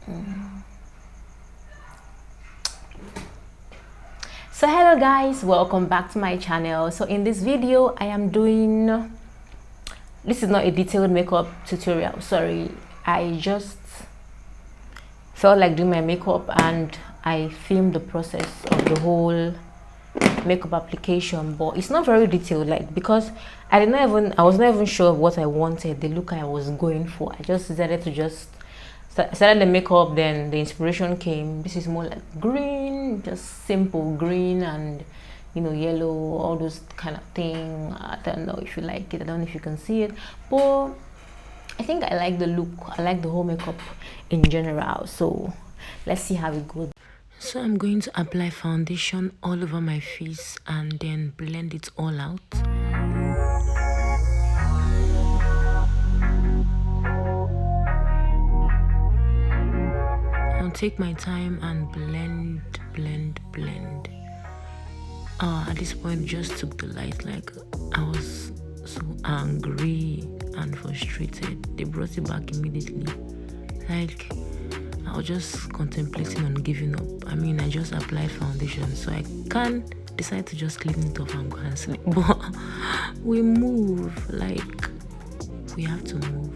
So hello guys, welcome back to my channel. So in this video I am doing, this is not a detailed makeup tutorial, sorry. I just felt like doing my makeup and I filmed the process of the whole makeup application, but it's not very detailed, like, because I was not even sure of what I wanted, the look I was going for. I just decided to just started the makeup, then the inspiration came. This is more like green, just simple green and yellow, all those kind of thing. I don't know if you like it, I don't know if you can see it, but I think I like the look, I like the whole makeup in general. So let's see how it goes. So I'm going to apply foundation all over my face and then blend it all out. I'll take my time and blend. At this point, just took the light, like I was so angry and frustrated. They brought it back immediately. Like, I was just contemplating on giving up. I mean, I just applied foundation, so I can't decide to just clean it off and go and sleep. But we move, like, we have to move.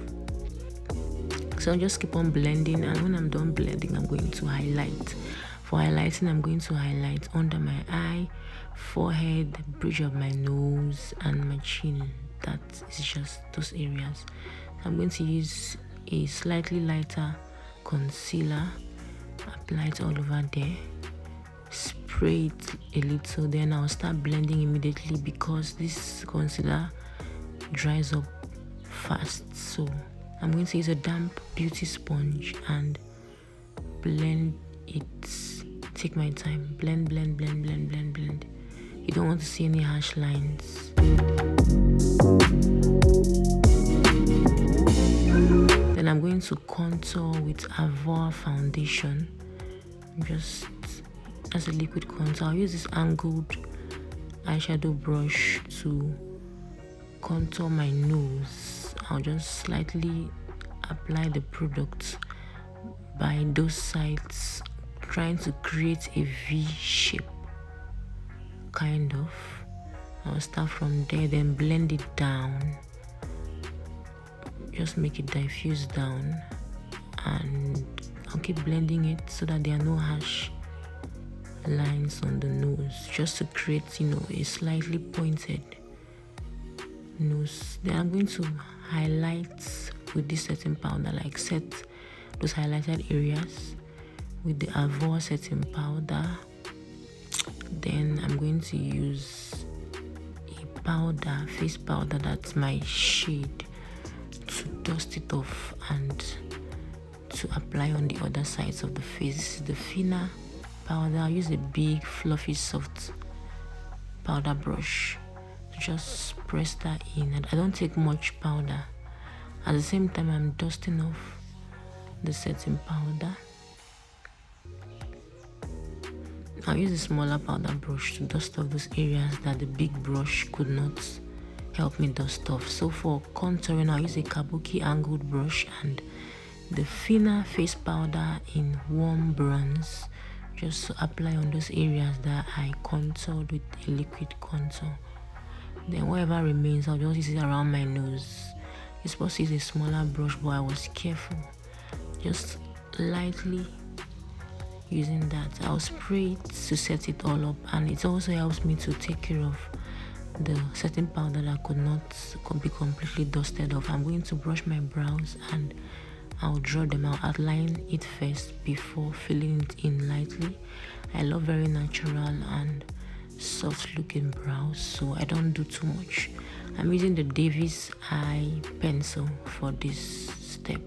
So I'll just keep on blending, and when I'm done blending, I'm going to highlight. For highlighting, I'm going to highlight under my eye, forehead, bridge of my nose, and my chin. That is just those areas. I'm going to use a slightly lighter concealer, apply it all over there, spray it a little, then I'll start blending immediately because this concealer dries up fast. So I'm going to use a damp beauty sponge and blend it. Take my time, blend. You don't want to see any harsh lines. Then I'm going to contour with Avor foundation, just as a liquid contour. I'll use this angled eyeshadow brush to contour my nose. I'll just slightly apply the product by those sides, trying to create a V shape, kind of. I'll start from there, then blend it down. Just make it diffuse down, and I'll keep blending it so that there are no harsh lines on the nose, just to create, a slightly pointed nose. Then I'm going to highlight with this setting powder, like set those highlighted areas with the Avor setting powder. Then I'm going to use a powder, face powder, that's my shade, to dust it off and to apply on the other sides of the face. This is the thinner powder. I'll use a big fluffy soft powder brush to just press that in, and I don't take much powder. At the same time, I'm dusting off the setting powder. I'll use a smaller powder brush to dust off those areas that the big brush could not help me dust off. So for contouring, I'll use a kabuki angled brush and the thinner face powder in warm bronze, just to apply on those areas that I contoured with a liquid contour. Then whatever remains, I'll just use it around my nose. You're supposed to use a smaller brush, but I was careful, just lightly using that. I'll spray it to set it all up, and it also helps me to take care of the setting powder that could not be completely dusted off. I'm going to brush my brows and I'll draw them. I'll outline it first before filling it in lightly. I love very natural and soft looking brows, so I don't do too much. I'm using the Davis eye pencil for this step.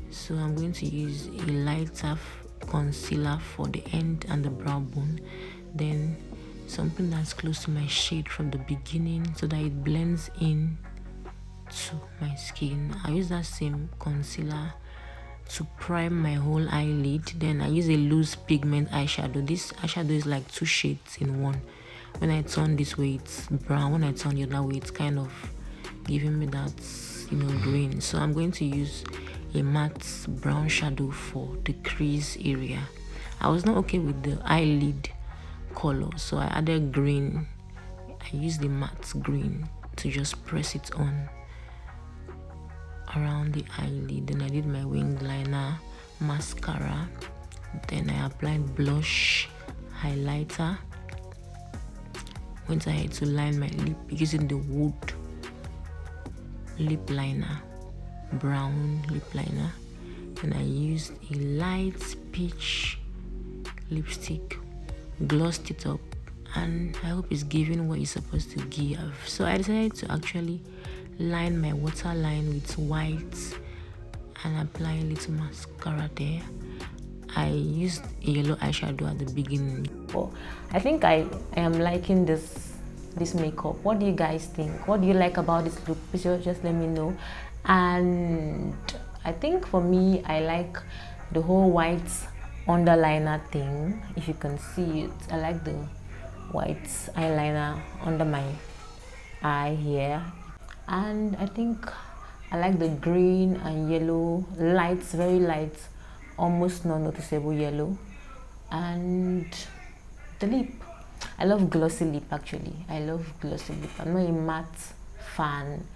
So I'm going to use a lighter concealer for the end and the brow bone, then something that's close to my shade from the beginning so that it blends in to my skin. I use that same concealer to prime my whole eyelid. Then I use a loose pigment eyeshadow. This eyeshadow is like 2 shades in one. When I turn this way, it's brown. When I turn the other way, it's kind of giving me that green. So I'm going to use a matte brown shadow for the crease area. I was not okay with the eyelid color, so I added green. I used the matte green to just press it on around the eyelid. Then I did my winged liner, mascara, then I applied blush, highlighter. Went ahead to line my lip using the wood lip liner, brown lip liner. Then I used a light peach lipstick, glossed it up, and I hope it's giving what it's supposed to give. So I decided to actually line my waterline with white and apply a little mascara there. I used a yellow eyeshadow at the beginning. Well, I think I am liking this makeup. What do you guys think? What do you like about this look? Please just let me know. And I think for me, I like the whole white underliner thing. If you can see it, I like the white eyeliner under my eye here. And I think I like the green and yellow, lights, very light, almost non-noticeable yellow. And the lip, I love glossy lip. Actually, I love glossy lip. I'm not a matte fan.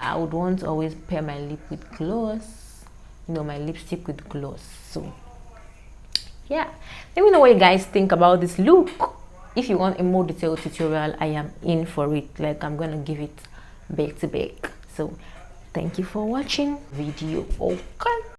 I would want to always pair my lip with gloss, you know, my lipstick with gloss. So yeah, let me know what you guys think about this look. If you want a more detailed tutorial, I am in for it. Like, I'm gonna give it back to back. So thank you for watching video. Okay.